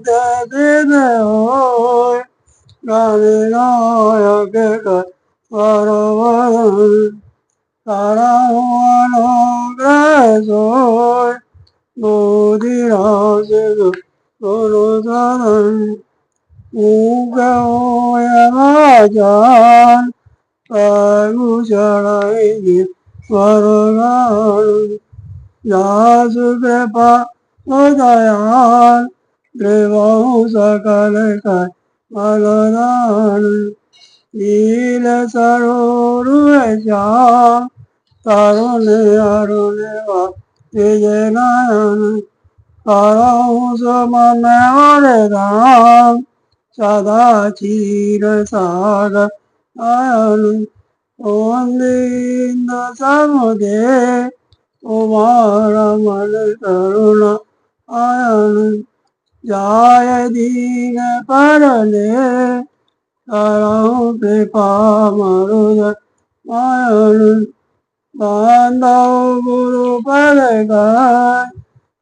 दिन होय गाने नायक परवरण अनुग्रह सोय मोदी राज गुरुधरण जान प्रभु चढ़ाई वरदान दास कृपा उदयान देवहु सकल कर बलदान नील सरोवर श्याम तरुण अरुण विजय नयन करहु सुमन वरदान सदा क्षीर सागर आयन ओम दीन समुदय उमारमण करुण आयन जाय दीन परले करहु कृपा मरुद आयन बांधव गुरु पद गाय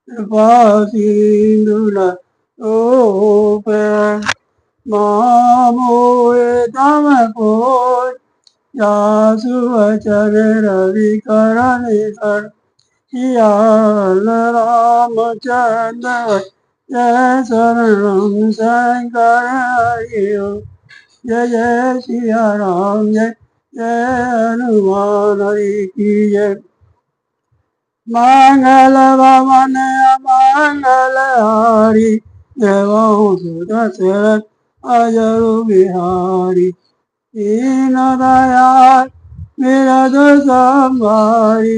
कृपा सिंधुन रूप मोए तम कोय जासु वचन रवि करण कर सियाल रामचंद्र जय शरणम शंकर हरिओ जय जय सिया राम जय जय हनुमान हरि की जय मंगल भवन मंगल हारी देवहु सुदशरथ अजर बिहारी दीन दयाल विरद संभारी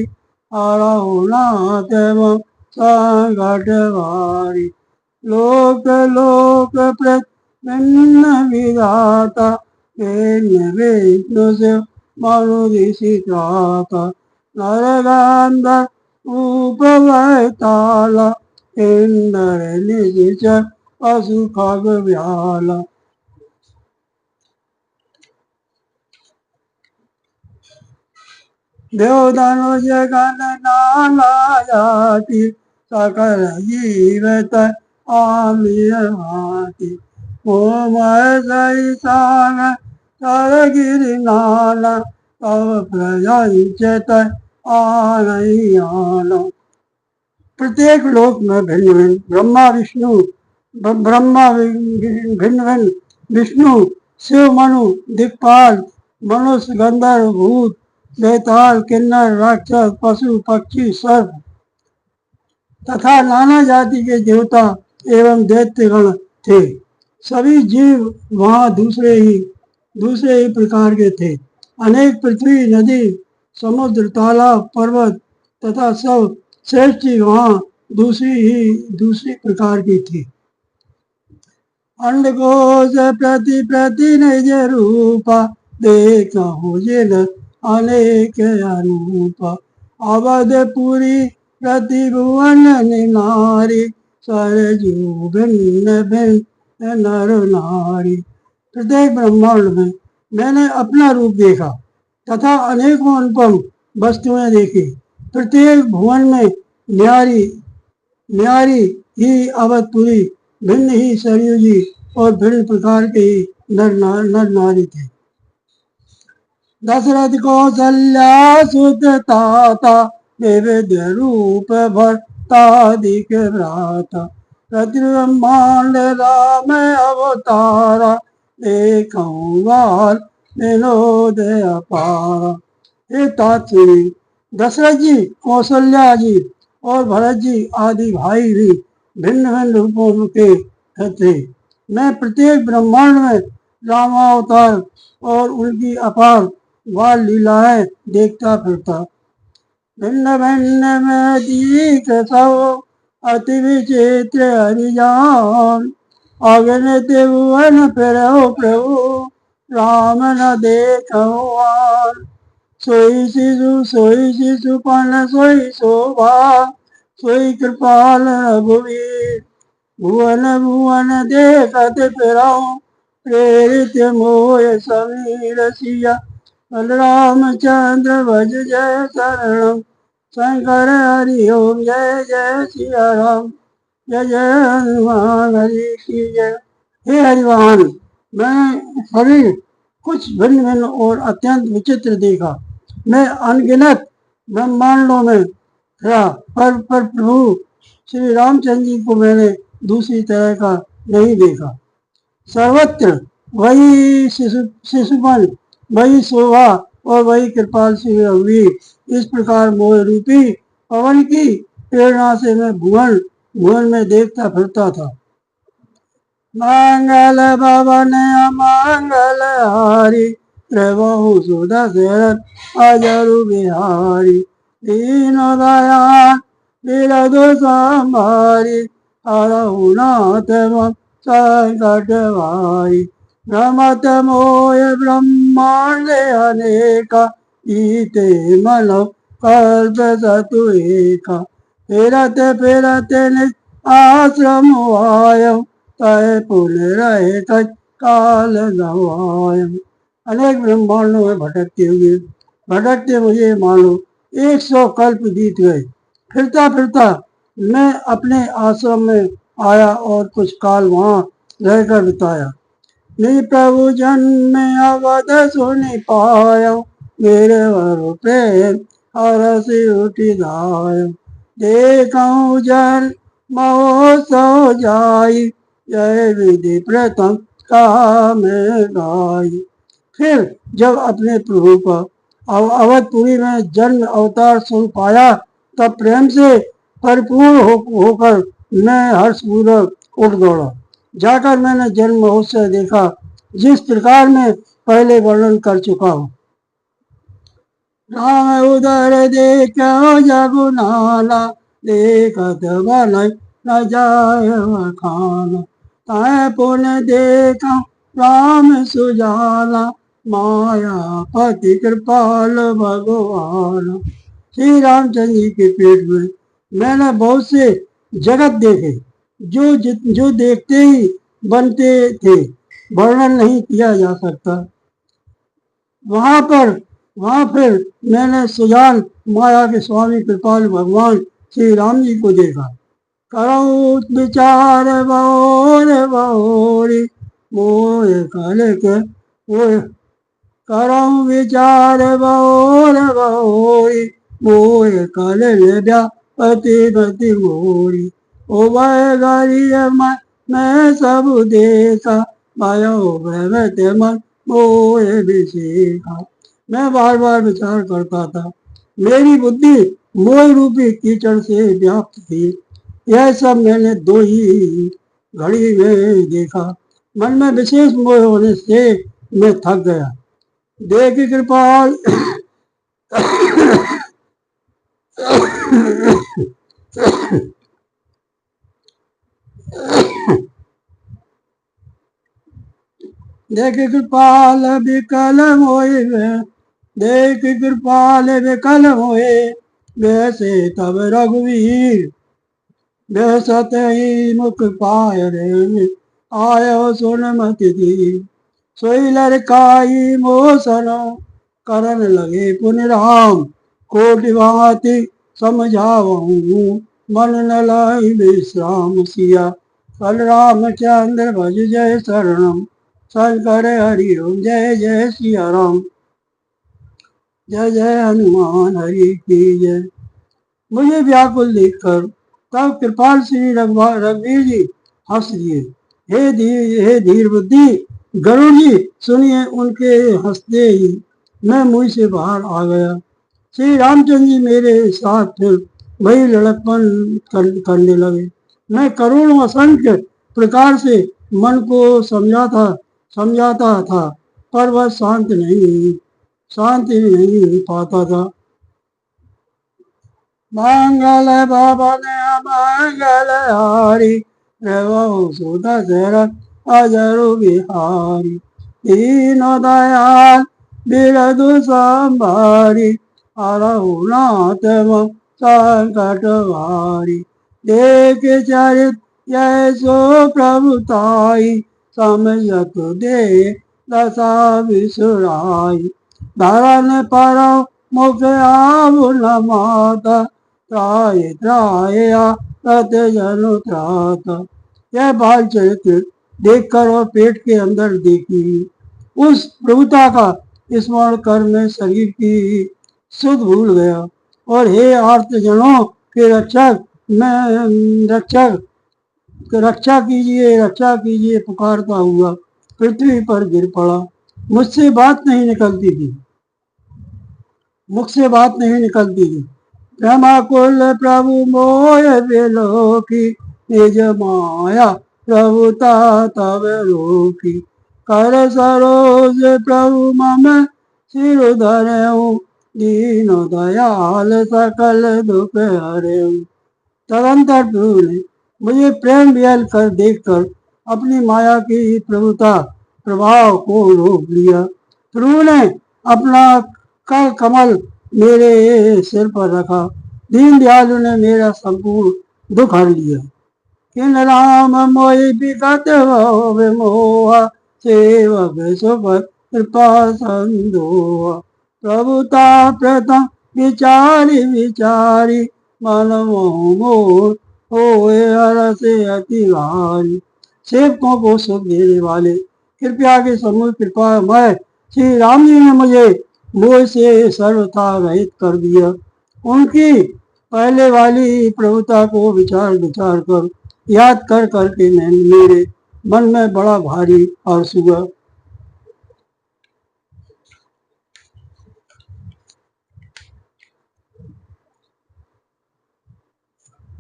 हरहु नाथ संकट भारी लोक लोक प्रसन्न विधाता विघ्न विष्णु शिव मनुदिशित्राता नरगंध उपवैताला इंद्र निज पशु खग व्याला देवदानुज गण नाना जाति सकल जीवत आमिर भाति ओम सरी साग कर गिरि नाना तव प्रजत आनई आना। प्रत्येक लोक में भिन्न भिन्न ब्रह्मा भिन्न भिन्न विष्णु शिव मनु दिक्पाल मनुष्य गंधर्व भूत बेताल किन्नर राक्षस पशु पक्षी सर्प तथा नाना जाति के देवता एवं दैत्यगण थे। सभी जीव वहाँ दूसरे ही प्रकार के थे। अनेक पृथ्वी नदी समुद्र तालाब पर्वत तथा सब सृष्टि वहाँ दूसरी प्रकार की थी। अंडकोश प्रति निज रूपा देखहु जिन अनेक अनूपा अवधपुरी प्रति भुवन नारी सरजू भिन्न भिन्न नर नारी। प्रत्येक ब्रह्मांड में मैंने अपना रूप देखा तथा अनेकों अनुपम वस्तुएं देखी। प्रत्येक भुवन में न्यारी ही अवधपुरी भिन्न ही सरयू जी और भिन्न प्रकार के ही नर नारी थे। दशरथ कौशल्या सुत ताता विविध रूप भरतादिक भ्राता प्रतिब्रह्मांड राम अवतारा देखऊं बाल विनोद अपारा। हे तात सुनी, दशरथ जी कौशल्या जी और भरत जी आदि भाई भी भिन्न भिन्न रूपों के थे। मैं प्रत्येक ब्रह्मांड में रामावतार और उनकी अपार बाल लीलाएं देखता फिरता। भिन्न भिन्न में दीख सब अति विचित्र हरिजान अगणित भुवन फिरहु प्रभु राम न देखहुआन। सोई शिशु पन सोई शोभा सोई कृपाल रघुवीर भुवन भुवन देखत फिरहु प्रेरित मोय समीर सिया बलरामचंद्र भज जय शरणम शंकर हरि ओम जय जय सिया राम। जय जय हनुमान हरि की जय। हे हरिवाहन, मैंने सभी कुछ भिन्न भिन्न और अत्यंत विचित्र देखा। मैं अनगिनत ब्रह्मांडों में था, पर प्रभु श्री रामचंद्र जी को मैंने दूसरी तरह का नहीं देखा। सर्वत्र वही शिशुपन, वही शोभा और वही कृपाल श्री रघुवीर। इस प्रकार मोह रूपी पवन की प्रेरणा से मैं भुवन भुवन में देखता फिरता था। मंगल भवन अमंगल हारी, प्रभु सुदशरथ अजरु बिहारी। दीन दयाल बिरधु संभारी, हरहु नाथ मम संकट भारी। भ्रमत मोय ब्रह्मांड अनेका, ईते मनो कल्प सतु एका। फिरत फिरत निज आश्रम आयम, तय पुण्य रहे तज काल गवायम। अनेक ब्रह्मांडों में भटकते मुझे मानो 100 कल्प बीत गए। फिरता फिरता मैं अपने आश्रम में आया और कुछ काल वहां रहकर बिताया। निज प्रभु जन में अवध सुनि पाया, मेरे वर प्रेम हरसि उठि धाया। देखऊं जन महोत्सव जाई, जय विधि प्रथम काम गाई। फिर जब अपने प्रभु का अवधपुरी में जन्म अवतार सुन पाया, तब प्रेम से परिपूर्ण होकर मैं हर्षपूर्वक उठ दौड़ा। जाकर मैंने जन्म महोत्सव देखा, जिस प्रकार मैं पहले वर्णन कर चुका हूँ। राम उदर देखो जगु नाना, देखत बनय न जाय खाना। तय पुण्य देखा राम सुजाना, मायापति कृपाल भगवान। श्री रामचंद्र जी के पेट में मैंने बहुत से जगत देखे, जो देखते ही बनते थे, वर्णन नहीं किया जा सकता। वहां फिर मैंने सुजान माया के स्वामी कृपाल भगवान श्री राम जी को देखा। करऊं विचार बहोरी, मोह कल के करऊं विचार बहोरी, मोह कल व्यापति मति मोरी। ओ वह गरिय मैं सब देखा, भयो भ्रमत मन मोह विषेखा। मैं बार बार विचार करता था, मेरी बुद्धि मोह रूपी कीचड़ से व्याप्त थी। यह सब मैंने 2 ही घड़ी में देखा। मन में विशेष मोह होने से मैं थक गया। देख कृपाल देख कृपाल विकल मोए, देख कृपाल विकल मोए, वैसे तब रघुवीर। बेसत ही मुख पाय रे, आयो सुन मति दी। सोई लड़काई मोसन, करन लगे पुनि राम। कोटि भांति समझावहूँ, मन न लाई विश्राम सिया। कल रामचंद्र भज जय शरणम, शंकर हरि ओम जय जय सिया राम। जय जय हनुमान हरि की जय। मुझे व्याकुल देखकर तब कृपाल श्री रघुवीर जी हंस दिए। हे धीर बुद्धि गरुड़ जी, सुनिए। उनके हंसते ही मैं मुंह से बाहर आ गया। श्री रामचंद्र जी मेरे साथ फिर वही लड़कपन करने लगे। मैं करोड़ों असंख्य प्रकार से मन को समझाता था, पर वह शांति नहीं पाता था। मंगल भवन मंगल हारी, प्रभु सुदशरथ अजरु बिहारी। दीन दयाल बिरधु संभारी, हरहु नाथ मम संकट भारी। देख चरित यह सो प्रभुताई, समझत दे दशा विसुराई। धरन पर मुख आव न माता, त्राय त्राय कहते जनो त्राता। यह बाल चरित्र देखकर और पेट के अंदर देखी उस प्रभुता का स्मरण कर मैं शरीर की सुध भूल गया और हे आर्त जनों के रक्षक, मैं रक्षा कीजिए पुकारता हुआ पृथ्वी पर गिर पड़ा। मुझसे बात नहीं निकलती थी, मुख से बात नहीं निकलती थी। ब्रह्माकुल प्रभु मोय बेलोकी, निज माया प्रभुता तब रोकी। कर सरोज प्रभु मम सिर धरऊ, दीन दयाल सकल दुख हरऊ। तदंतर प्रभु ने मुझे प्रेम वियल कर देखकर अपनी माया की प्रभुता प्रभाव को रोक लिया। प्रभु ने अपना कर कमल मेरे सिर पर रखा। दीन दयालु ने मेरा संपूर्ण दुख हर लिया। किन राम मोहि विगत मोहा, सेवक सुख कृपा संदोहा। प्रभुता प्रथम विचारी विचारी, मन मोह होए हरस अति भारी। सेवकों को सुख देने वाले कृपया के समूह कृपामय श्री राम जी ने मुझे मोह से सर्वथा रहित कर दिया। उनकी पहले वाली प्रभुता को विचार विचार कर याद कर करके मेरे मन में बड़ा भारी हर्ष हुआ।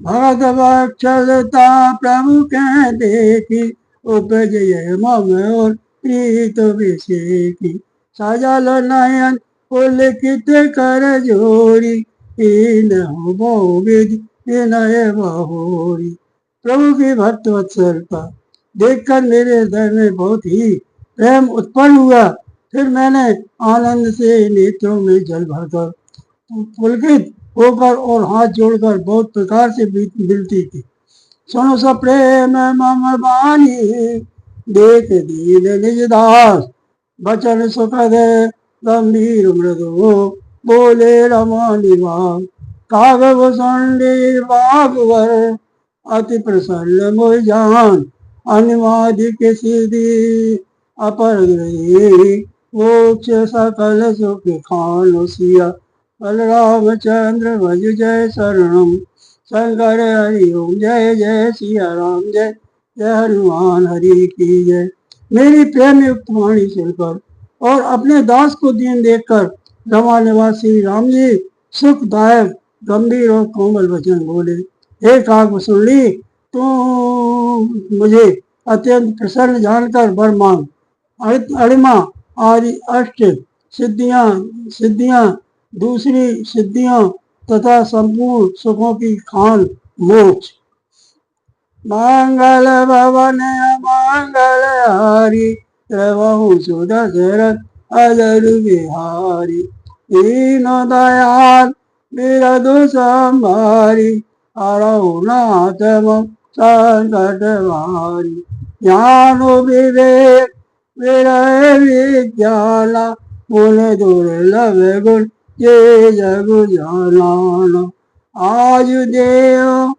भगत वत्सलता प्रभु के देखी, उपजय मम और प्रीत विषेकी। सजल नयन पुलकित कर जोरी, विनय बहोरी। प्रभु की भक्त वत्सलता देखकर मेरे हृदय में बहुत ही प्रेम उत्पन्न हुआ। फिर मैंने आनंद से नेत्रों में जल भरकर पुलकित होकर और हाथ जोड़कर बहुत प्रकार से मिलती थी। सुनो स प्रेम मम बानी, देख दीन निज दास। बचन सुखद गंभीर मृदु, बोले रमा निवास। कागव संडी बागवर, अति प्रसन्न मोहि जान। अनुमादिक सिद्धि अपर गृही, मोक्ष सकल सुख खान सिया। बलरामचंद्र भज जय शरणम, शंकर हरि ओम। जय जय सिया राम, जय जय हनुमान हरि की जय। मेरी प्रेम युक्त वाणी सुनकर और अपने दास को दीन देखकर रमा निवासी राम जी सुखदायक गंभीर और कोमल वचन बोले। हे काग सुन तू मुझे अत्यंत प्रसन्न जानकर वर मांग। अणिमा आदि अष्ट सिद्धियां दूसरी सिद्धियों तथा संपूर्ण सुखों की खान मोक्ष। मंगल भवन मंगल हारी, प्रभु सुदशरथ अजर बिहारी। दीन दयाल बिरधु संभारी, हरहु नाथ मम संकट भारी। ज्ञान विवेक विरय विज्ञाना, गुण दुर्लभ गुण ये जग जाना। आज देव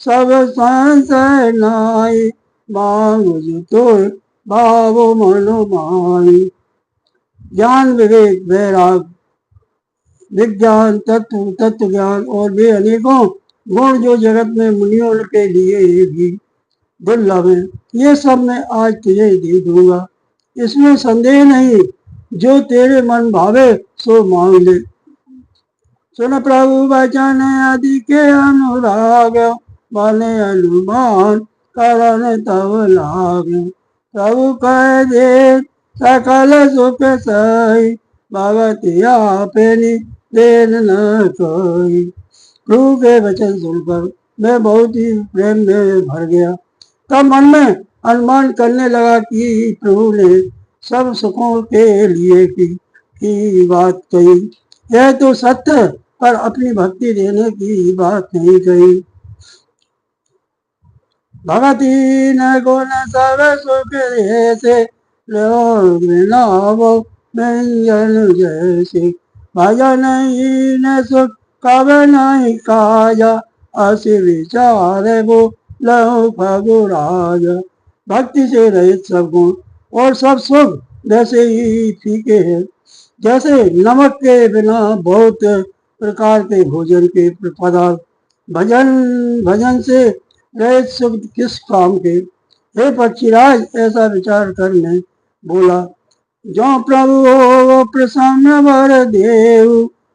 सब संशय नाई, मांग तो भाव मनो माई। ज्ञान विवेक वैराग विज्ञान तत्व ज्ञान और वे अनेकों गुण जो जगत में मुनियों के लिए भी दुर्लभ है, ये सब मैं आज तुझे दे दूंगा, इसमें संदेह नहीं। जो तेरे मन भावे सो मांग ले। सुन प्रभु वचन अधिक अनुराग, बने अनुमान करण तब लाग। प्रभु कह दे सकल सुख सही, भगति आपनी देन न कोई। प्रभु के वचन सुनकर मैं बहुत ही प्रेम में भर गया। तब मन में अनुमान करने लगा कि प्रभु ने सब सुखों के लिए की बात कही। यह तो सत्य, पर अपनी भक्ति देने की बात नहीं कही। भगति न गुण सब सुख जैसे, व्यंजन जैसे। भजन ही न सुख कब नहीं काजा, असी विचार वो लहु फगुराज। भक्ति से रहित सब गुण और सब सुख जैसे ही फीके हैं, जैसे नमक के बिना बहुत प्रकार के भोजन के पदार्थ। भजन भजन से रहित सुख किस काम के। हे पक्षीराज, ऐसा विचार कर मैं बोला, जो प्रभु हो प्रसन्न वर देव,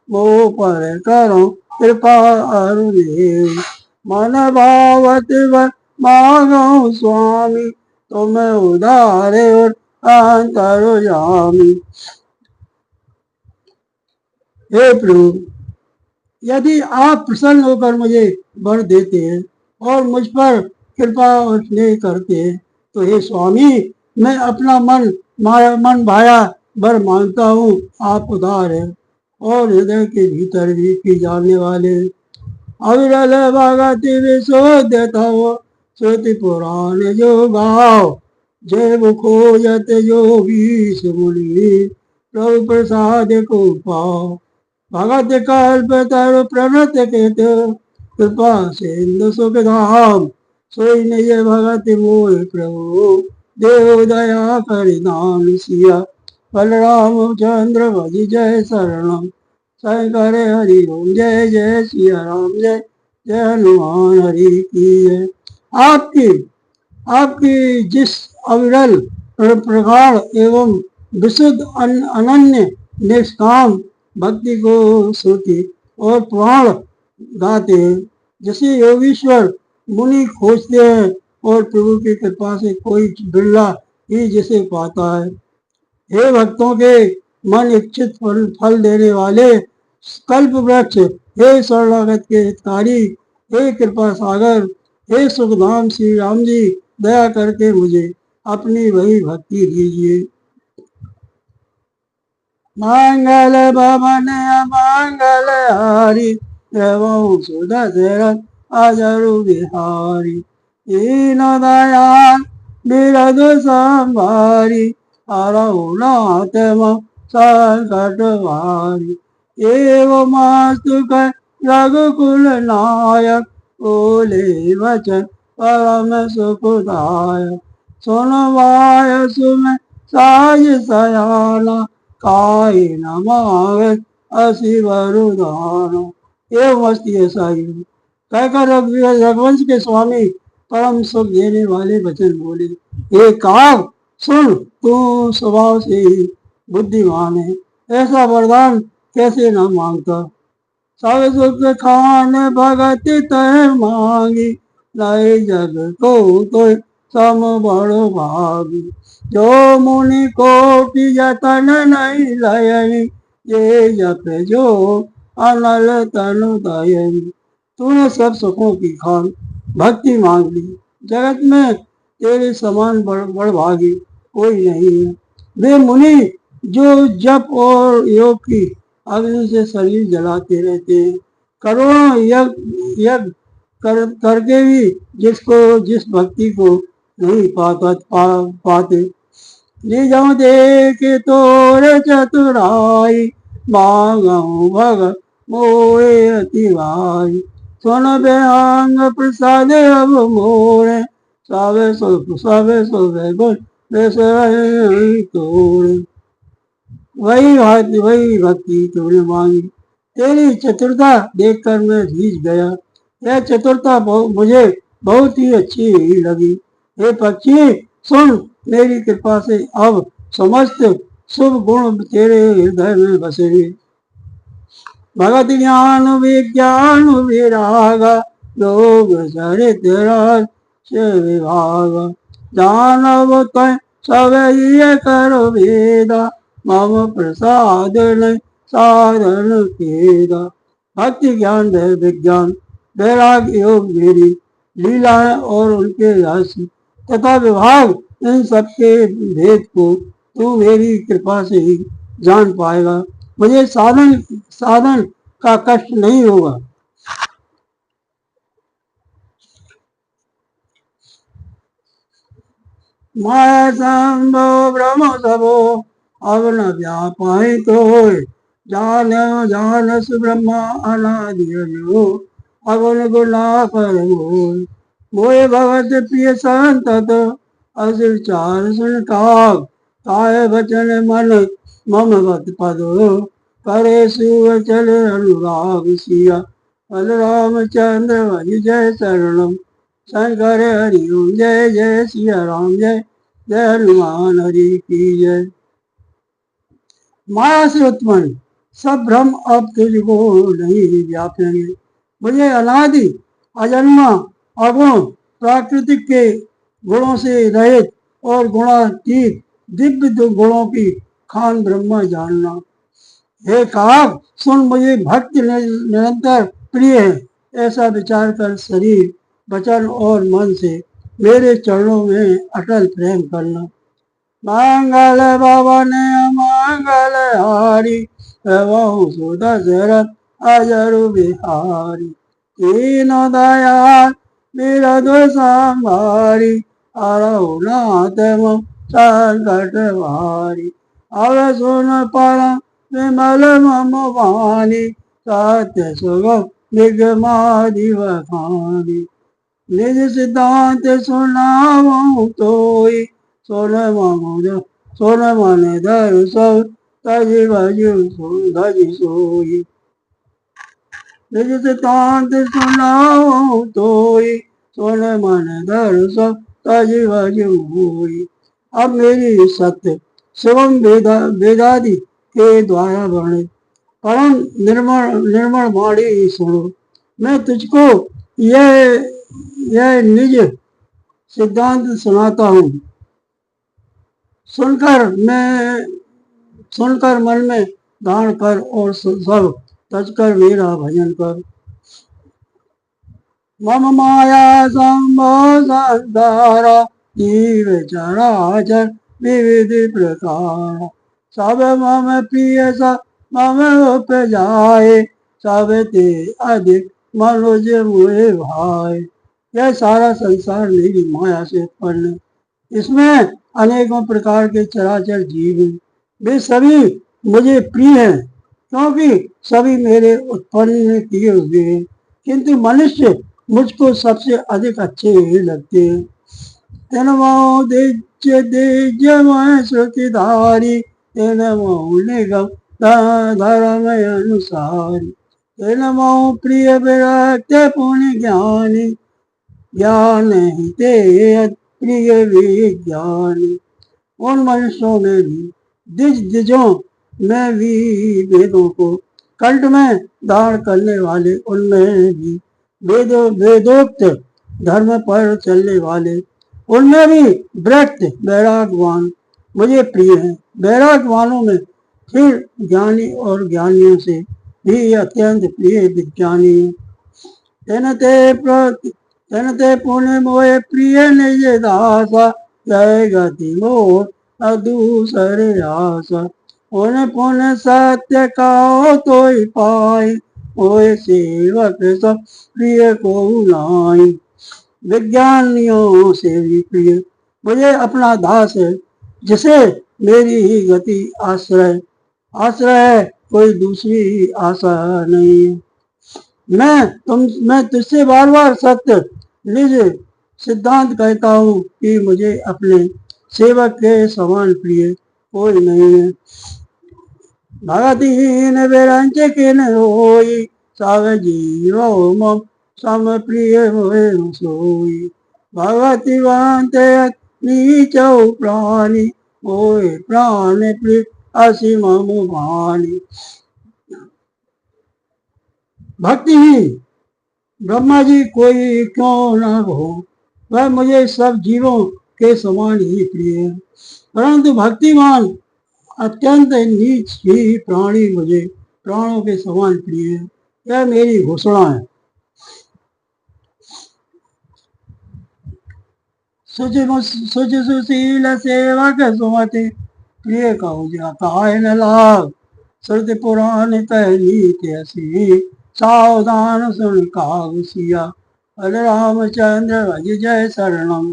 वो पर करो कृपा अरुदेव। मन भावत वर मांगो स्वामी, तुम उदार और अंतर्यामी। हे प्रभु, यदि आप प्रसन्न होकर मुझे वर देते हैं और मुझ पर कृपा और स्नेह करते हैं, तो हे स्वामी, मैं अपना मन भाया वर मांगता हूँ। आप उदार हैं और हृदय के भीतर भी की जाने वाले। अविरल भगति विशोध तव, श्रुति पुराण जो गाओ। जय खोजत योगी मुनि, प्रभु प्रसाद को पाओ। भगत कल्प तरु प्रणत कृत, कृपा सिंधु सुख धाम। सोई निज भगत मोह प्रभु, देव दया करिनाम सिया। बलराम चंद्र भज जय शरणम, शंकर हरि ओम। जय जय सिया राम, जय जय हनुमान हरि की जय। आपकी आपकी जिस अविरल प्रगाढ़ एवं विशुद्ध अनन्य निष्काम भक्ति को श्रुति और पुराण गाते हैं, जैसे योगीश्वर मुनि खोजते हैं और प्रभु की कृपा से कोई बिरला ही जिसे पाता है। हे भक्तों के मन इच्छित फल देने वाले कल्प वृक्ष, हे शरणागत के हितकारी, हे कृपा सागर, हे सुखधाम श्री राम जी, दया करके मुझे अपनी वही भक्ति दीजिए। मंगल भवन मंगल हारी, एवं सुदशरथ अजरु बिहारी। दीन दयाल बिरधु संभारी, हरहु नाथ मम संकट भारी। एवं मास्तु कर रघुकुल नायक, बोले वचन परम सुखदायक। सुनवाय सुन साज सयाना, काई न मांगे असी वरुदाना। एवं मस्ती ऐसा ही कहकर रघुवंश के स्वामी परम सुख देने वाले वचन बोले, हे काग सुन, तू स्वभाव से ही बुद्धिमान है, ऐसा वरदान कैसे न मांगता। सब सुख खान भगत तह मांगी, नए जग को तो सम बड़ो भागी। जो मुनि कोटि जतन नहीं लयनी, ये जप जो अनल तनु दयनी। तूने सब सुखों की खान भक्ति मांग ली, जगत में तेरे समान बड़भागी कोई नहीं है। वे मुनि जो जप और योग की अग्नि से शरीर जलाते रहते हैं, करोड़ों यज्ञ करके भी जिस भक्ति को नहीं पाते। निजम देख तोर चतुराई, मांगऊ भगत मोए अति भाई। सुन बेअंग प्रसाद अब मोरे, सावे सो गुण तोड़े। वही भक्ति तूने मांगी, तेरी चतुरता देखकर मैं रीझ गया। यह चतुरता मुझे बहुत ही अच्छी लगी। हे पक्षी सुन, मेरी कृपा से अब समस्त शुभ गुण तेरे हृदय में बसेंगे। भगत ज्ञान विज्ञान विरागा, योग चरित रहस्य विभागा। जानव तय सब ये करो वेदा, मम प्रसाद नहीं साधन केदा। भक्ति ज्ञान विज्ञान वैराग योग मेरी लीलाएं और उनके रहस्य तथा विभाग, इन सबके भेद को तू मेरी कृपा से ही जान पाएगा। मुझे साधन का कष्ट नहीं होगा। माया संभव ब्रह्म सबो, अब न व्यापाई तो जान जान ब्रह्मा अनादि जो। अगुन गुना कर मोल मोए भगत प्रिय संत असुर चार सुन काग ताय बचन मन मम बत पद करे सुव चल अनुराग सिया बलराम चंद्र भज जय शरणम शंकर हरि ओम जय जय सिया राम जय जय हनुमान हरि की जय। माया से उत्पन्न सब भ्रम अब तुझको नहीं व्यापेंगे। मुझे अनादि अजन्मा अगुण प्राकृतिक के गुणों से रहित और गुणातीत दिव्य गुणों की खान ब्रह्म जानना। हे काग सुन, मुझे भक्ति निरंतर प्रिय है। ऐसा विचार कर शरीर वचन और मन से मेरे चरणों में अटल प्रेम करना। मंगल भवन मंगल हारी प्रभु सुदशरथ अजरु बिहारी तीनों दयाल बिरधु संभारी अरहुनाथ मम संकट भारी। अब सुन परम विमल मम वाणी सत्य सुगम निगमादि बखानी। निज सिद्धांत सुनाऊं तोई सोन मन धर सब तजि भजु धजि सोई। निज सिद्धांत सुनाऊं तोई सोन मन धर सब तजि भजु होई। अब मेरी सत्य शिवम वेदादि के द्वारा वर्णित परम निर्मल वाणी सुनो। मैं तुझको यह निज सिद्धांत सुनाता हूँ। सुनकर मन में धारण कर और सब तजकर मेरा भजन कर। मम माया संभव संसारा जीव चराचर विविध प्रकार सब मम प्रिय सब मम उपजाए सब ते अधिक मनुज मुए भाई। यह सारा संसार मेरी माया से उत्पन्न है। इसमें अनेकों प्रकार के चराचर जीव हैं। वे सभी मुझे प्रिय हैं क्योंकि सभी मेरे उत्पन्न किए हुए हैं, किंतु मनुष्य मुझको सबसे अधिक अच्छे लगते हैं। तेनमो दिज्य श्रुतिधारी तेनमो निगम धर्म अनुसारी तेनमो प्रिय विरक्त पुण्य ज्ञानी ज्ञान ते प्रिय विज्ञानी। उन मनुष्यों में भी दिजों में भी वेदों को कंठ में धारण करने वाले, उनमें भी वेदोक्त धर्म पर चलने वाले, उनमें भी विरक्त वैरागवान मुझे प्रिय है। वैरागवानों में फिर ज्ञानी और ज्ञानियों से भी अत्यंत प्रिय विज्ञानी है। तेनते पुण्य मोहे प्रिय निज दासा जय गति मोह न दूसरे आशा। उन पुण्य सत्य काओ तो पाई मोहे सेवक सब प्रिय को लाई। विज्ञानियों से भी प्रिय मुझे अपना दास है, जिसे मेरी ही गति आश्रय है, कोई दूसरी आशा नहीं है। मैं तुझसे बार बार सत्य निज सिद्धांत कहता हूँ कि मुझे अपने सेवक के समान प्रिय कोई नहीं है। भगतिहीन विरंच किन होई सब जीवो मम सम प्रिय मोहे सोई। भगतिवंत नीचौ प्राणी मोहे प्राण प्रिय असी मम भानी। भक्तिहीन ब्रह्मा जी कोई क्यों न हो, वह मुझे सब जीवों के समान ही प्रिय है, परंतु भक्तिमान अत्यंत नीच ही प्राणी मुझे प्राणों के समान प्रिय है। यह मेरी घोषणा है। सुच सुशील सेवक सुमति प्रिय कहु जाता न लाग। श्रुति पुराण कहनी ऐसी सावधान सुन काग सिया। रामचंद्र भज जय शरणम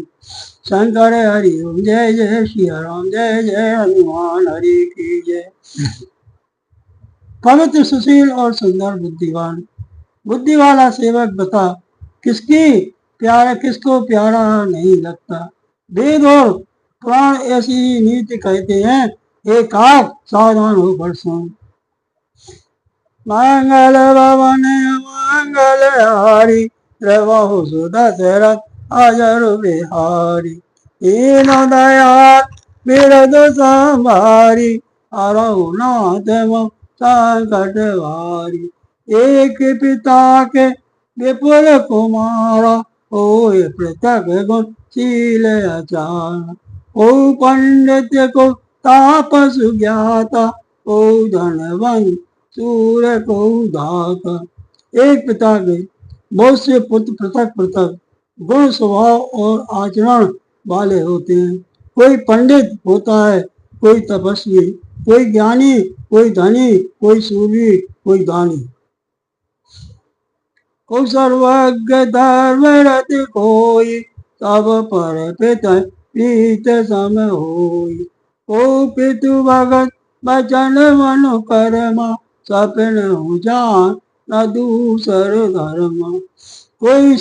शंकर हरि ओम जय जय श्री राम जय जय हनुमान हरि की जय। पवित्र सुशील और सुंदर बुद्धिवान बुद्धि वाला सेवक बता, किसको प्यारा नहीं लगता। वेद और पुराण ऐसी नीति कहते हैं, एक आग सावधान हो बरसों। मंगल भवन मंगल हारी, रवो सुदशरथ अजर बिहारी। दीन दयाल बिरद संभारी, हरहु नाथ मम संकट भारी। एक पिता के विपुल कुमारा, होए पृथक गुण शील आचार। ओ पंडित को तापस ज्ञाता, ओ धनवंत सूर्य को धाता। एक पिता के बहुत से पुत्र पृथक पृथक गुण स्वभाव और आचरण वाले होते हैं। कोई पंडित होता है, कोई तपस्वी, कोई ज्ञानी, कोई धनी, कोई सूर्य, कोई दानी। को सर्वज्ञ धर्म रत कोई, तब पर पिता प्रीत सम होई। ओ पितु भगत बचन मनु कर्मा, सपन जान न दूसर धर्म। कोई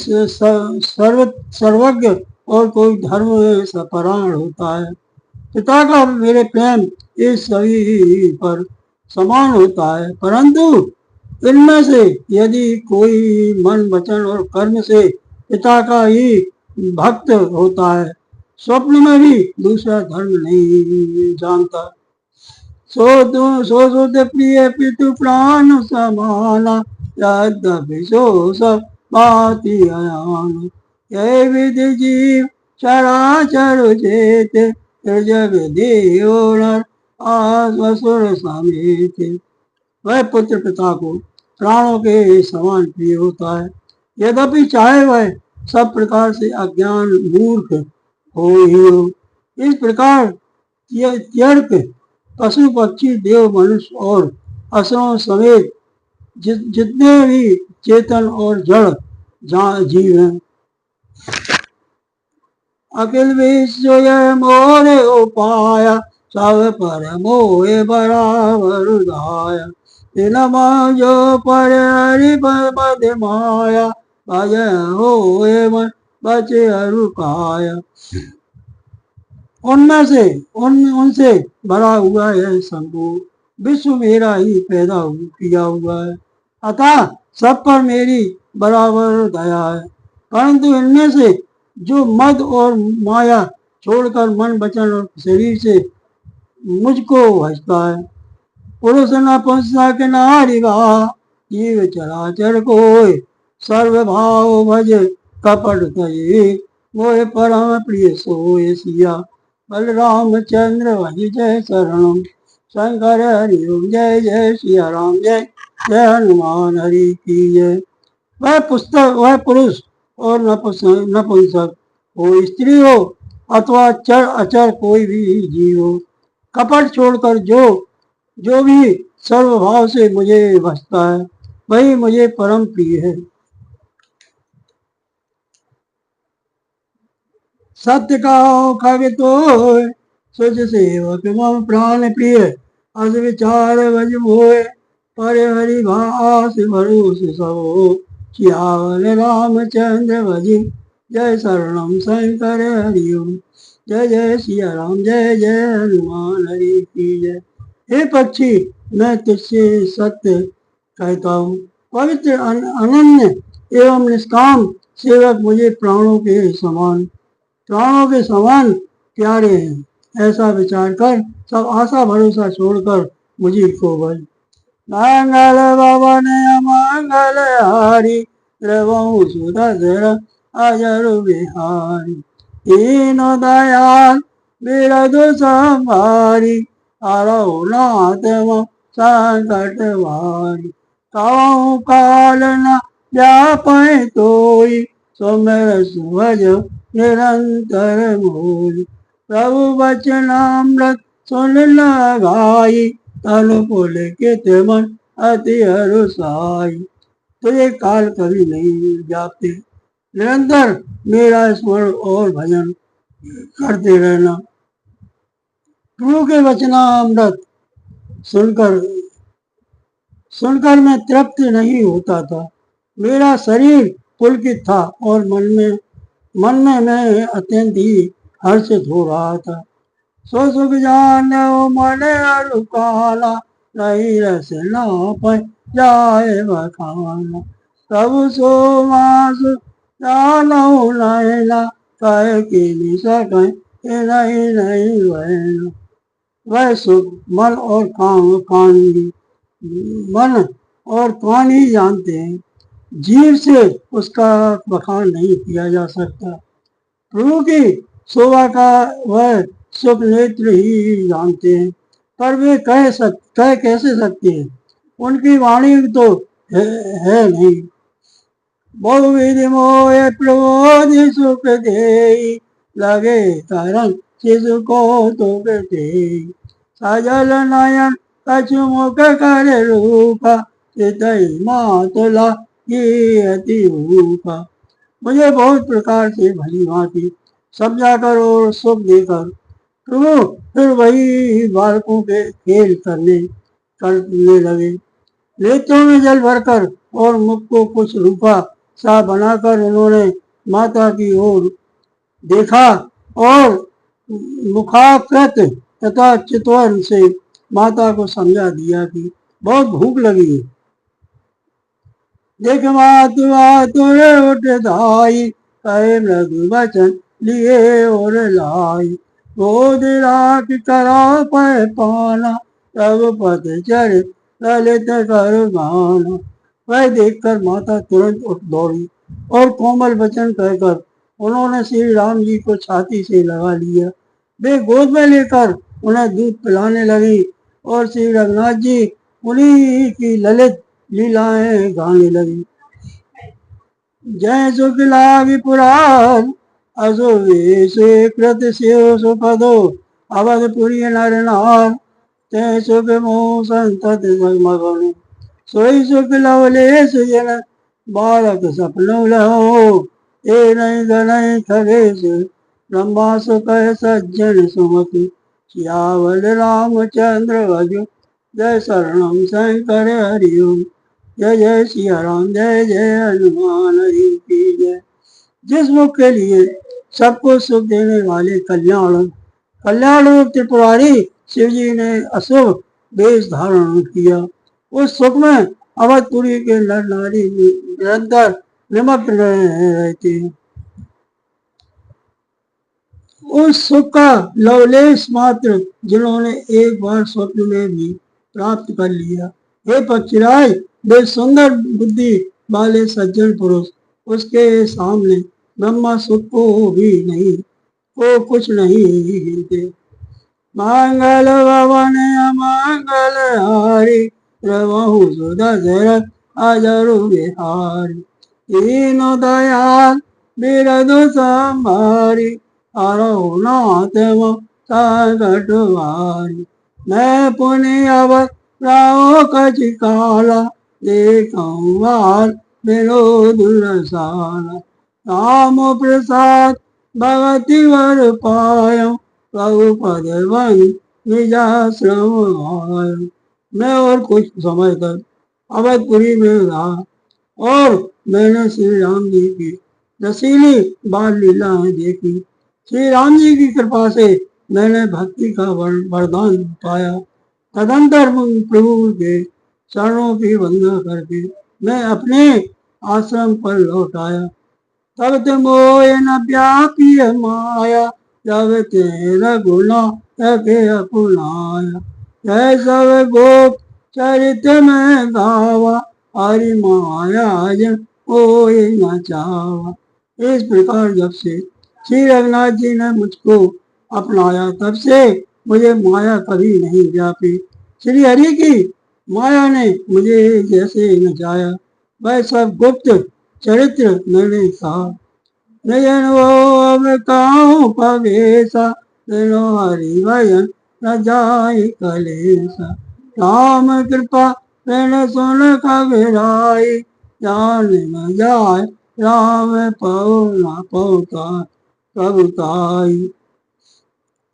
सर्वज्ञ और कोई धर्म में सपरायण होता है। पिता का मेरे प्रेम इस सभी पर समान होता है, परंतु इनमें से यदि कोई मन वचन और कर्म से पिता का ही भक्त होता है, स्वप्न में भी दूसरा धर्म नहीं जानता। सो प्रिय पितु प्राण समाना, यद्यपि सो सब भांति अयान। यह विधि जीव चराचर चेत, जग देव नर असुर समेत। वह पुत्र पिता को प्राणों के समान प्रिय होता है, यद्यपि चाहे वह सब प्रकार से अज्ञान मूर्ख हो ही हो। इस प्रकार त्यर्क पशु पक्षी देव मनुष्य और असुरों समेत जितने भी चेतन और जड़ जीव हैं, अखिल विश्व यह मोरे उपाया, सब पर मोहे बराबर उदाया। जो पर हरि पद माया, भज होए मन बचे अरुकाया। उनसे भरा हुआ है संपूर्ण विश्व, मेरा ही पैदा किया हुआ है, अतः सब पर मेरी बराबर दया है। परंतु इनमें से जो मद और माया छोड़कर मन वचन और शरीर से मुझको भजता है, पुरुष नपुंसक नारी बा, जीव चराचर कोय, सर्व भाव भज कपट तये। मोह परम प्रिय सोय सिया, बलराम चंद्र भज जय शरणम। शंकर हरि ओम जय जय सिया राम, जय जय हनुमान हरि की जय। वह पुरुष और नपुंसक हो, स्त्री हो अथवा चर अचर कोई भी जीव हो, कपट छोड़कर जो भी सर्वभाव से मुझे भजता है, वही मुझे परम प्रिय है। सत्य का खग तो सुच सेवक मम प्राण प्रिय, अस विचार भज मोय, पर हरि भास भरोस सबो। सियावर रामचंद्र भजी, जय शरणम शंकर हरि ओम। जय जय सिया राम, जय जय हनुमान हरि की जय। हे पक्षी, मैं तुझसे सत्य कहता हूँ, पवित्र अनन्य एवं निष्काम सेवक मुझे प्राणों के समान प्यारे हैं। ऐसा विचार कर सब आशा भरोसा छोड़कर मुझे को भज। मंगल भवन मंगल हारी, रवो सुदशरथ अजर बिहारी। दीन दयाल बिरद संभारी, हरहु नाथ मम संकट भारी। कवहुँ काल न व्यापै तोई, सुमिर सुभज निरंतर मोई। प्रभु वचनामृत सुन लगाई, तनु पुलकित मन अति हर्षाई। तुझे काल कभी नहीं व्यापते, निरंतर मेरा स्मरण और भजन करते रहना। प्रभु के वचनामृत सुनकर मैं तृप्त नहीं होता था, मेरा शरीर पुलकित था और मन में मैं अत्यंत ही हर्षित हो रहा था। सो सुख जान मने अरुकाला, नहीं रस ना पाए जाए बखाना। प्रभु सो मास जानो नैना, कहे कि निशा कहे नहीं नहीं वैना। वह सुख मन और कान ही जानते हैं, जीव से उसका बखान नहीं किया जा सकता। प्रभु की शोभा का वह सुख नेत्र ही जानते हैं, पर वे कह कैसे सकते हैं, उनकी वाणी तो है नहीं। बहुविधि मोह प्रबोध सुख दे, लगे तरंग शिशु को तुक दे। सजल नयन कछु मुख कर रूपा, चितई मातुला की अति भूपा। मुझे बहुत प्रकार से भली भांति समझा कर और सुख देकर प्रभु फिर वही बालकों के खेल करने लगे। नेत्रों में जल भरकर और मुख को कुछ रूपा सा बनाकर उन्होंने माता की ओर देखा और मुखाकृत तथा चितवन से माता को समझा दिया कि बहुत भूख लगी है। देख मातु आतुर उठ धाई, कहे मृदु वचन लिए और लाई। गोद राख करा पै पाना, तब पद चर ललित कर गाना। वह देखकर माता तुरंत उठ दौड़ी और कोमल वचन कहकर उन्होंने श्री राम जी को छाती से लगा लिया। वे गोद में लेकर उन्हें दूध पिलाने लगी और श्री रघुनाथ जी उन्हीं की ललित लीलाएं गाने लगी। जय सुख लाग पुराण असो वेश कृत शिव सुपदो, अवधपुरी नर नार ते सुख मोह संतत मगन। सोई सुख लवलेश जन बालक सपनो लहो, ए नहीं गनई खगेश ब्रह्मा सुख सज्जन सुमति। सियावल रामचंद्र भज, जय शरणम शंकर हरिओम। जय जय सिया राम, जय जय हनुमान हरि की जय। जिस मुख के लिए सबको सुख देने वाले कल्याण रूप त्रिपुरारी शिव जी ने अशुभ वेश धारण किया, उस सुख में अवधपुरी के नर नारी निरंतर निमग्न रहते हैं। उस सुख का लवलेश मात्र जिन्होंने एक बार स्वप्न में भी प्राप्त कर लिया, हे पक्षीराज, वे सुंदर बुद्धि वाले सज्जन पुरुष उसके सामने ब्रह्मा सुख को कुछ नहीं गिनते। मंगल भवन अमंगल हारी, प्रभु सुदशरथ अजरु बिहारी। तीनों दयाल बिरधु संभारी, अरहुनाथ संकट वारी। मैं पुण्य अवध राहो कच काला, देखूं बाल विनोद रसाला। राम प्रसाद भगति वर पायो, प्रभु पद बन निजाश्रम आयो। मैं और कुछ समय तक अवधपुरी में रहा और मैंने श्री राम जी की रसीली बाल लीलाएं देखी। श्री राम जी की कृपा से मैंने भक्ति का वरदान पाया। तदंतर प्रभु के चरणों की वंदना करके मैं अपने आश्रम पर लौट आया। तब ते मोय न व्यापी माया, जब तेरा गुना तके अपनाया। जय सब गोप चरित में गावा, हरि माया जन कोई न चावा। इस प्रकार जब से श्री रघुनाथ जी ने मुझको अपनाया, तब से मुझे माया कभी नहीं व्यापी। श्री हरि की माया ने मुझे जैसे नचाया, वह सब गुप्त चरित्र मैंने कहा। नयन वो अब काहूँ पवेशा, तेनो हरि भजन न जाय कलेसा। राम कृपा प्रेम सुन कबीराई, जान न जाय राम पौ न पौता प्रभुताई।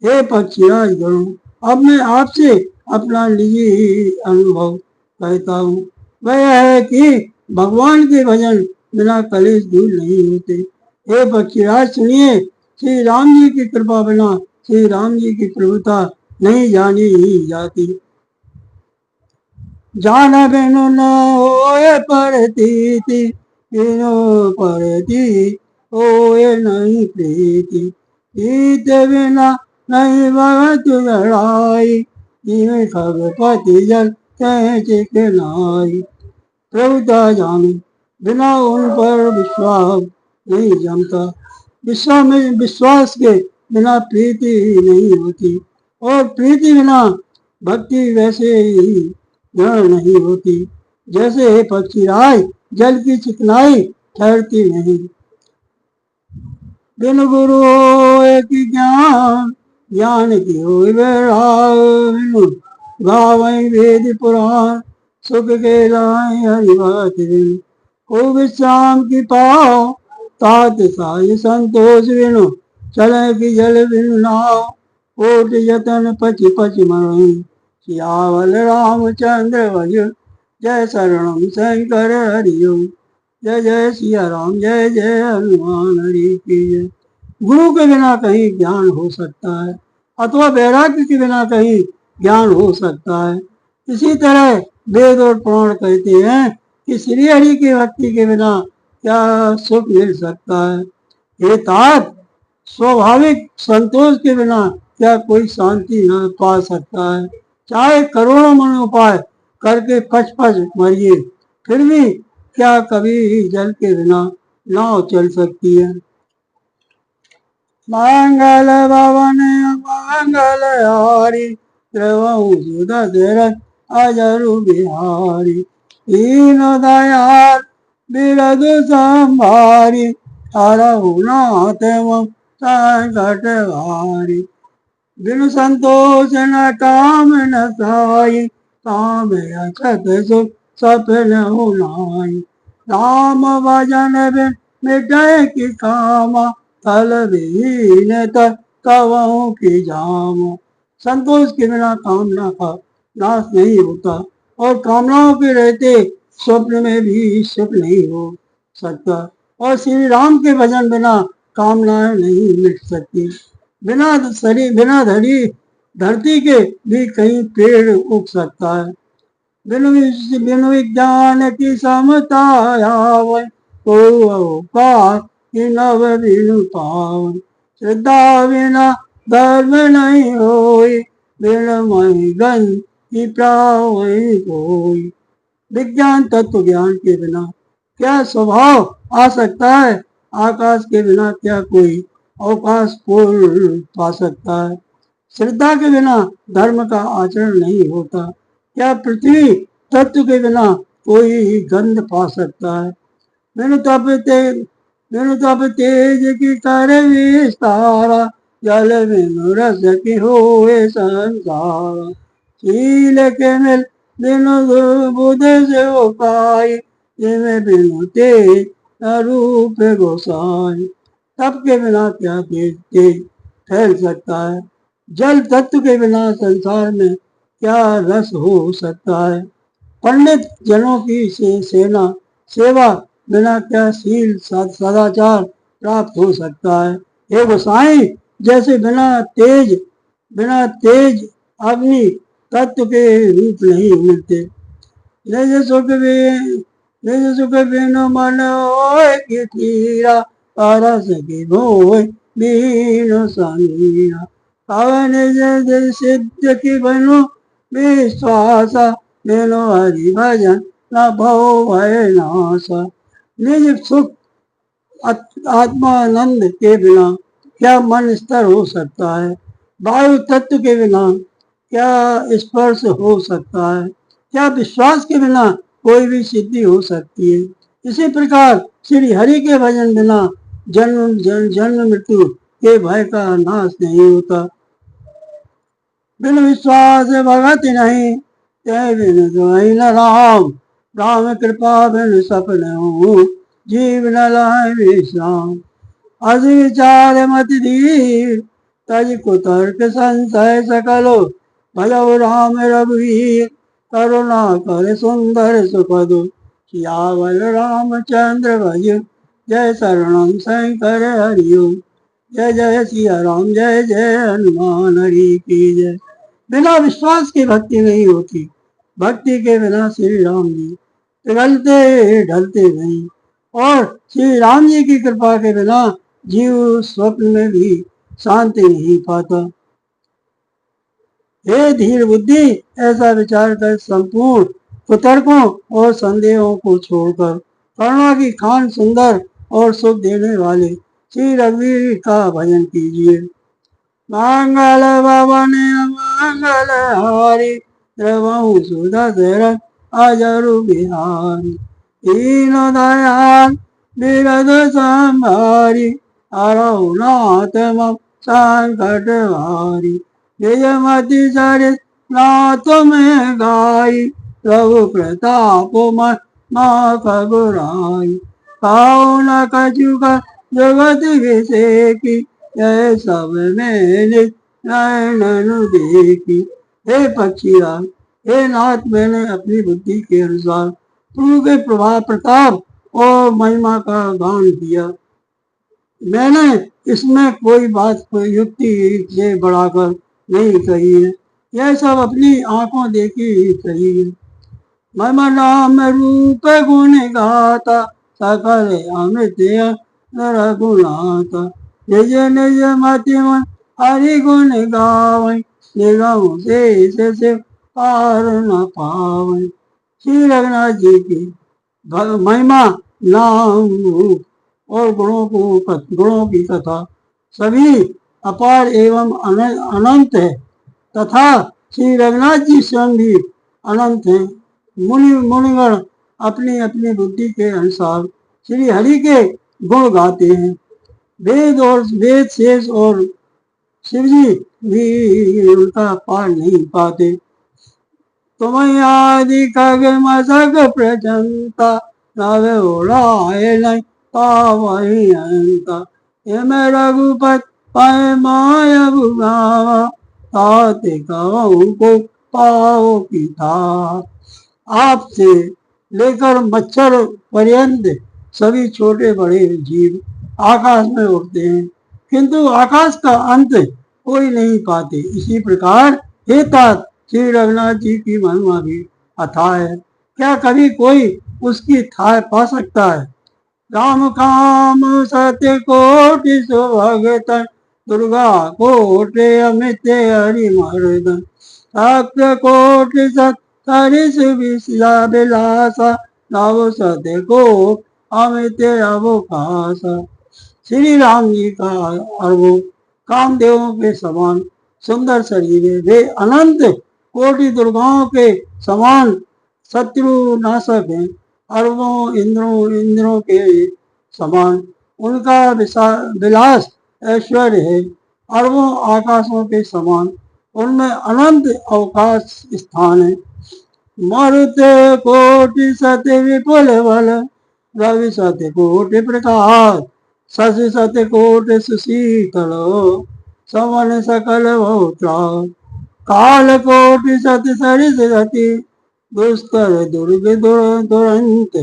हे पक्षीराज गणों, अब मैं आपसे अपना निजी अनुभव कहता हूँ। वह है कि भगवान के भजन बिना कलेश दूर नहीं होते। हे पक्षीराज सुनिए, श्री राम जी की कृपा बिना श्री राम जी की प्रभुता नहीं जानी ही जाती। जान बिनु न होए परतीति, बिनु परती होए नहीं प्रीति। प्रीत बिना नहीं भगत लड़ाई, जिਵੇਂ खगपति जल तय चिकनाई। प्रभुता जानो बिना उन पर विश्वास नहीं जमता। विश्वास के बिना प्रीति नहीं होती, और प्रीति बिना भक्ति वैसे ही दृढ़ नहीं होती। जैसे हे पक्षीराज जल की चिकनाई ठहरती नहीं। बिन गुरु एक ज्ञान, ज्ञान की हो बिनु गावई वेद पुराण, सुख के लाए हरि बात बिनु। को विश्राम की पाओ, तात साय संतोष बिनु, चले की जल बिनु नाव। कोट यतन पचि पचि मरई, सियावल रामचंद्र भज, जय शरणम शंकर हरिओम। जय जय सिया राम, जय जय हनुमान हरि की जय। गुरु के बिना कहीं ज्ञान हो सकता है, अथवा वैराग्य के बिना कहीं ज्ञान हो सकता है। इसी तरह वेद और पुराण कहते हैं कि श्री हरि की भक्ति के बिना क्या सुख मिल सकता है। हे तात, स्वाभाविक संतोष के बिना क्या कोई शांति न पा सकता है। चाहे करोड़ों मन उपाय करके पच पच मरिए, फिर भी क्या कभी जल के बिना नाव चल सकती है। मंगल भवन मंगल हारी, द्रवहु सुदशरथ अजरु बिहारी। दीन दयाल बिरधु संभारी, हरहु नाथ मम संकट हारी। बिनु संतोष न काम न साई, काम अछत सुख सपन हो नाई। राम भजन बिन मिटै की कामा, फल विहीन कवहु की जाम। संतोष के बिना कामना का नाश नहीं होता, और कामनाओं के रहते स्वप्न में भी सुख नहीं हो सकता। और श्री राम के भजन बिना कामनाएं नहीं मिट सकती। बिना धरती के भी कहीं पेड़ उग सकता है। बिनु विज्ञान की समता आवै, को अवपार कि नव बिनु पावन। श्रद्धा बिना धर्म नहीं होई, बिनु महि गंज की प्रावई कोई। विज्ञान तत्व ज्ञान के बिना क्या स्वभाव आ सकता है। आकाश के बिना क्या कोई अवकाश पूर्ण पा सकता है। श्रद्धा के बिना धर्म का आचरण नहीं होता। क्या पृथ्वी तत्व के बिना कोई गंध पा सकता है। बिनु तप तेज की कर विस्तारा, जल बिनु रस की होए संसारा। शील के मिल बिनु बुध से उपाय, जिमे बिनु तेज रूप गोसाई। तप के बिना क्या तेज फैल सकता है। जल तत्व के बिना संसार में क्या रस हो सकता है। पंडित जनों की सेना सेवा बिना क्या शील सदाचार प्राप्त हो सकता है। हे गोसाई, जैसे बिना तेज अग्नि तत्व के रूप नहीं मिलते। निज सुख बिनु मन होए कि तीरा, परस की भोय बीनु समीरा। कवन निज सिद्ध की बनु विश्वासा, बिनु हरि भजन न भव भय नासा। निज सुख आत्मानंद के बिना क्या मन स्थिर हो सकता है। वायु तत्व के बिना क्या स्पर्श हो सकता है। क्या विश्वास के बिना कोई भी सिद्धि हो सकती है। इसी प्रकार श्री हरि के भजन बिना जन्म मृत्यु के भय का नाश नहीं होता। बिन विश्वास भगत नहीं, तय बिन दुआई न राम। राम कृपा बिन सपन हो, जीव न लाए विश्राम। अज विचार मत धीर, तज कुतर्क संशय सकलो। भजो राम रघुवीर, करुणा कर सुंदर सुखद। सियावर रामचंद्र भज जय शरणम शंकर हरिओम। जय जय सिया राम, जय जय हनुमान हरि की जय। बिना विश्वास के भक्ति नहीं होती। भक्ति के बिना श्री राम जी पिघलते ढलते नहीं। और श्री राम जी की कृपा के बिना जीव स्वप्न में भी शांति नहीं पाता। हे धीर बुद्धि, ऐसा विचार कर संपूर्ण कुतर्कों और संदेहों को छोड़कर करुणा की खान सुंदर और सुख देने वाले श्री रघुवीर का भजन कीजिए। मंगल भवन मंगल हारी, द्रवहु सुदशरथ अजरु बिहारी। दीन दयाल बिरद संभारी, हरहु नाथ मम संकट हारी। जयमति सरित नाथ में गाई, प्रभु प्रताप माख बुराई। काऊ न कछुक जगत विषेकी, जय सब में नैननु देखी। हे पक्षीराज, हे नाथ, मैंने अपनी बुद्धि के अनुसार प्रभु के प्रभाव प्रताप और महिमा का गान किया। मैंने इसमें कोई बात कोई युक्ति से बढ़ाकर नहीं कही है, यह सब अपनी आंखों देखी ही कही है। मम नाम रूप गुण गाता, सकल अमृत रघुनाथा। निज निज मति मन हरि गुण गावै, निगम शेष से पार न पावै। श्री रघुनाथ जी की महिमा, नाम, रूप और गुणों की कथा सभी अपार एवं अनंत है, तथा श्री रघुनाथ जी स्वयं भी अनंत हैं। मुनिगण अपनी अपनी बुद्धि के अनुसार श्री हरि के गुण गाते हैं। वेद शेष और शिव जी भी उनका पार नहीं पाते। तुम आदि खग मसक प्रचंता, नव ओढ़ाए नहीं पावहि अंता। हिम रघुपत पाए माया बुलावा, ताते कहूँ को पाओ की था। आपसे लेकर मच्छर पर्यंत सभी छोटे बड़े जीव आकाश में उड़ते हैं, किंतु आकाश का अंत कोई नहीं पाते। इसी प्रकार हे तात, श्री रघुनाथ जी की महिमा भी अथाह है, क्या कभी कोई उसकी थाह पा सकता है। राम काम सत्य कोटि सुभगतन, दुर्गा कोटि अमित हरि मर्दन। भक्त कोटि सत हरिष विलासा, नव सत्य को अमित अवकाशा। श्री राम जी का अरबों कामदेवों के समान सुंदर शरीर है। वे अनंत कोटि दुर्गाओं के समान शत्रु नाशक हैं। अरबों इंद्रों के समान उनका विलास ऐश्वर्य है। अरबों आकाशों के समान उनमें अनंत अवकाश स्थान है। मरुत कोटि सत्य विपुल बल, रवि सत्य कोटि प्रकाश, शशि सत्य कोटि सुशीतल, समन सकल भौत्रास। काल कोटि सत्य सरिस गति, दुष्कर दुर्ग दुरंत,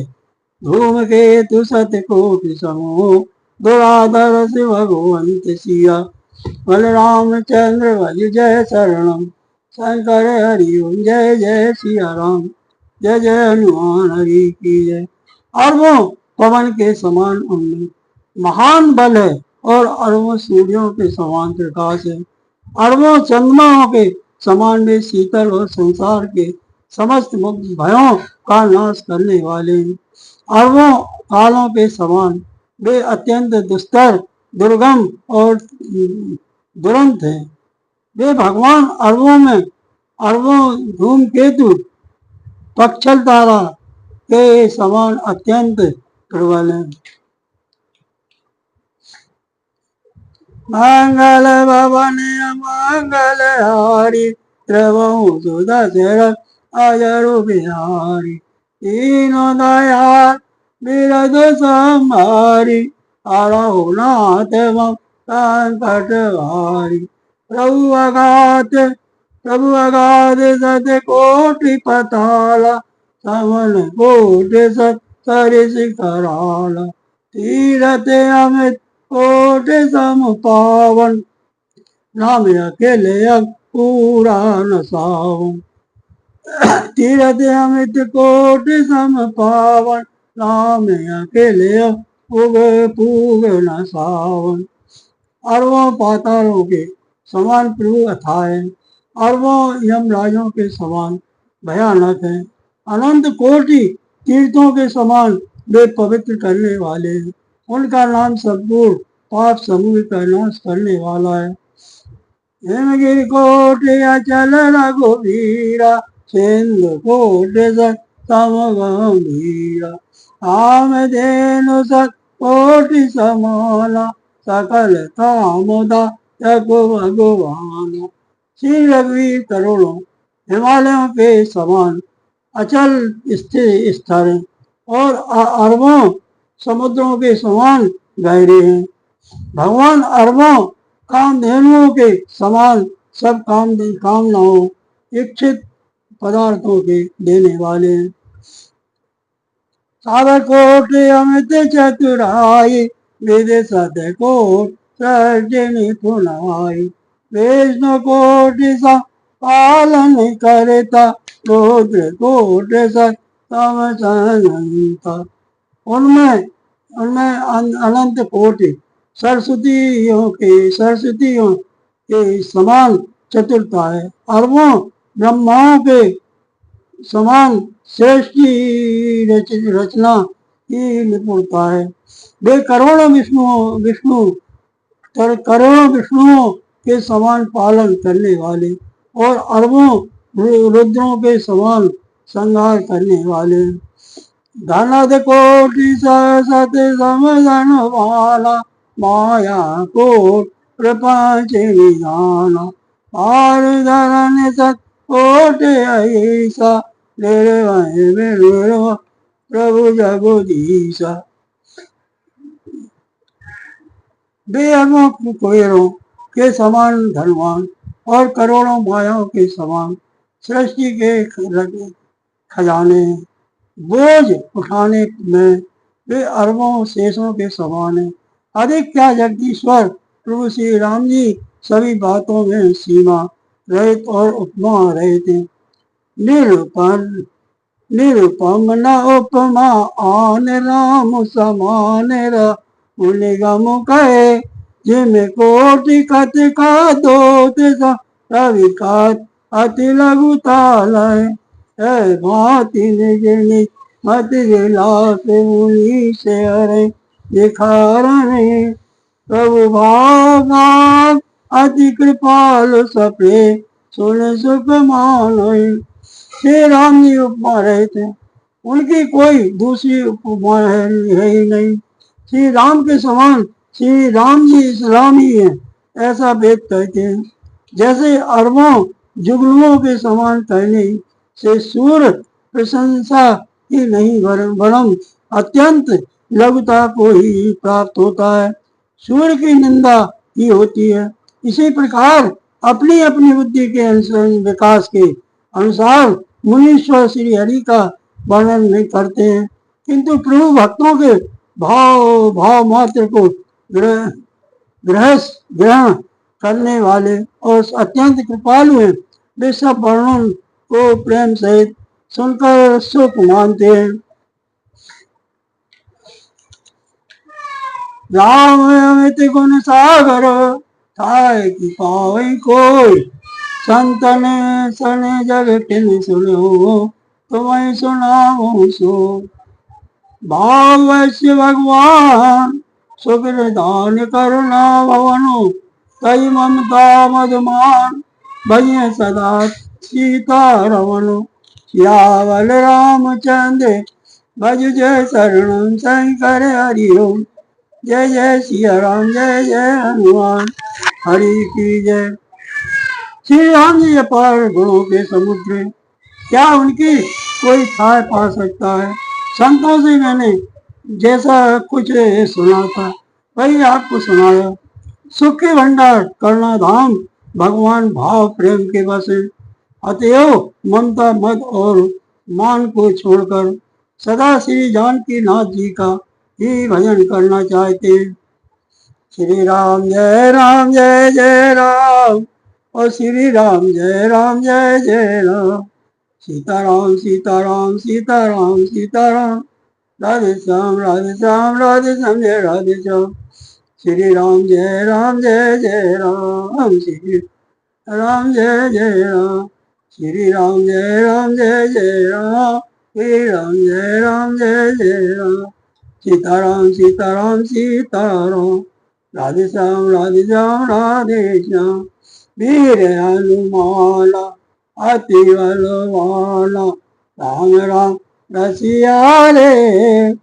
धूमकेतु सत्य कोटि समूह, दुराधर से भगवंत सिया। बलराम चंद्र भज जय शरणम शंकर हरि ओम। जय जय सिया राम, जय जय हनुमान हरि की जय। अरबों पवन के समान उनमें महान बल है और अरबों सूर्यों के समान प्रकाश है। अरबों चंद्रमाओं के समान वे शीतल और संसार के समस्त भयों का नाश करने वाले हैं। अरबों कालों के समान वे अत्यंत दुस्तर, दुर्गम और दुरंत हैं। वे भगवान अरबों धूमकेतु पक्षल तारा के समान अत्यंत प्रबल हैं। मंगल भवन मंगल हारी, द्रवहु सुदशरथ अजरु बिहारी। दीन दयाल बिरद संभारी, हरहु नाथ मम संकट हारी। प्रभु अगाध सत कोटि पताला, समन कोट सत्तर शिखराल, तीरथ अमित कोट सम पावन, नाम अकेले पूरा न सावन। तीरथ अमित कोट सम पावन, नाम अकेले पुग पुग न सावन। अरबों पातालों के समान प्रभु अथाह है, अरबों यमराजों के समान भयानक है, अनंत कोटि तीर्थों के समान वे पवित्र करने वाले हैं। उनका नाम संपूर्ण पाप समूह का नाश करने वाला है। हिमगिरि कोट अचल रघुवीरा, सिंधु कोट सम गंभीरा, कामधेनु सत कोटि समाना, सकल कामदा जगु भगवान। श्री रघुवीर करोड़ों हिमालयों के समान अचल स्थिर स्थिर हैं और अरबों समुद्रों के समान गहरे हैं। भगवान अरबों कामधेनुओं के समान सब कामनाओं इच्छित पदार्थों के देने वाले हैं। सागर कोट अमित चतुराई, वेद सत्य कोट सर्जनी पुनाई, वैष्णु कोट सा पालन करता, रुद्र कोट समता। उनमें उनमें अनंत कोटि सरस्वतियों के समान चतुरता है, अरबों ब्रह्माओं के समान श्रेष्ठ रचना की निपुणता है। वे करोड़ों विष्णुओं के समान पालन करने वाले और अरबों रुद्रों के समान संहार करने वाले। धनद कोटि सत समधन वाला, माया कोट प्रपंच निधाना, और धरन सत कोट ऐसा, प्रभु जगदीशा। वे अरबों कुबेरों के समान धनवान और करोड़ों मायाओं के समान सृष्टि के खजाने, बोझ उठाने में वे अरबों शेषों के समान है। अधिक क्या जगदीश्वर प्रभु श्री राम जी सभी बातों में सीमा रहित और उपमा रहित हैं। निरुपम न उपमा आन राम समान, निगम कहे जिम कोटि कत का दोत, रविकात अति लघु तालय, भांति निज निज मत जिलास मुनि से हरे दिखारणे। प्रभु भागान अति कृपाल सपे, सुन सुख मानोय। श्री राम जी उपमा रहे थे, उनकी कोई दूसरी उपमा है ही नहीं। श्री राम के समान श्री राम जी इस्लाम ही है, ऐसा वेद कहते हैं। जैसे अरबों जुगनुओं के समान कहने से सूर्य प्रशंसा ही नहीं वरम अत्यंत लघुता को ही प्राप्त होता है, सूर्य की निंदा ही होती है। इसी प्रकार अपनी अपनी बुद्धि के अनुसार विकास के अनुसार मुनीश्वर श्री हरि का वर्णन नहीं करते हैं, किंतु प्रभु भक्तों के भाव मात्र को ग्रहण करने वाले और अत्यंत कृपालु हैं। वे सब वर्णन को प्रेम सहित सुनकर सुख मानते हैं। राम अमित गुण सागर, थाय की पावई कोई, संतन सन जग किन सुनो, तुम्हें सुनाओ सो। भावश्य भगवान सुग्र दान करुणा भवनो, कई ममता मधुमान, भय सदा सीता रमनो। सियावल रामचंद्र भज जय शरण शंकर हरि ओम। जय जय सिया राम, जय जय हनुमान, हरि की जय। श्री राम जी अपार गुणों के समुद्र, क्या उनकी कोई थाह पा सकता है। संतों से मैंने जैसा कुछ सुना था वही आपको सुनाया। सुख के भंडार करना धाम, भगवान भाव प्रेम के बस है। अतएव ममता मद और मान को छोड़कर सदा श्री जानकी नाथ जी का ही भजन करना चाहते। श्री राम जय राम जय जय राम और श्री राम जय राम जय जय राम। सीताराम सीताराम सीताराम सीताराम राधे श्याम राधे श्याम राधे श्याम जय राधे श्याम। श्री राम जय जय राम श्री राम जय राम। श्री राम जय जय राम श्री राम जय जय राम। सीताराम सीताराम सीताराम राधे श्याम राधे श्याम राधे श्याम। वीर हनुमाना अति बलवाना राम राम रसिया रे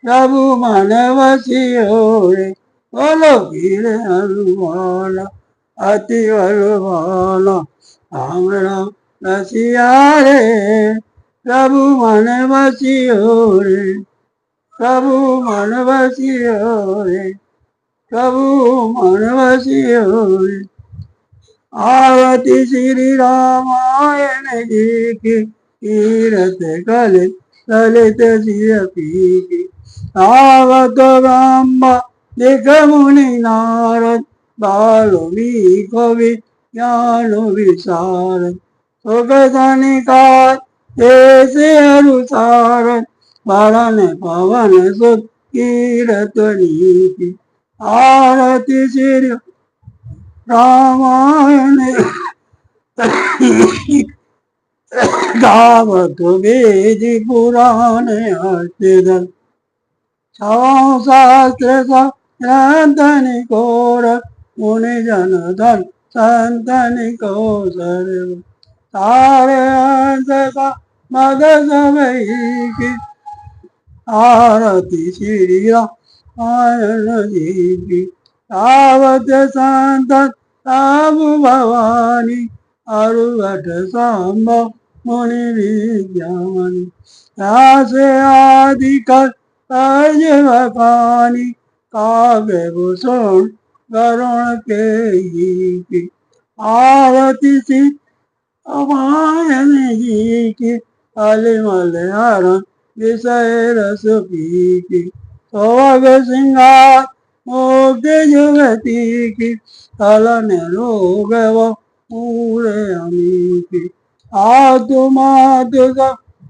प्रभु मन बसियो रे। बोलो वीर हनुमाना अति बलवाना राम राम रसिया रे प्रभु मन बसियो रे। प्रभु मन बसियो रे प्रभु मन बसियो रे। आरती श्री रामायण जी की कीरत कल ललित सियपी की। आवत ब्रह्मा दिख मुनि नारद बाल्मीक ज्ञान विशारद। सुख सनिकार जैसे अनुसार वरण पवन सुत कीरत नीति। आरती श्री रामायण गावत वेद पुराण हर्षिदल। शास्त्र संतन कोर मुनि जन धन संतन को सर्व। सारे अंश का मद सबई की। आरती श्री रामायण जी की। आवत संतन राम भवानी अरुवट सांब मुनि विज्ञानी। व्यास आदि कर तज बखानी काव्य भूषण गरुण के की। आरती श्री रामायण जी की। अलिमल हरण विषय रस पी की। सोग सिंगार मुक्ति जुगती की। कलन रोग पूरे अमी की। आतु मातु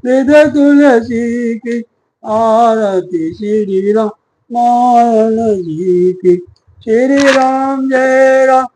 विध तुलसी की। आरती श्री रामायण जी की। श्री राम जय राम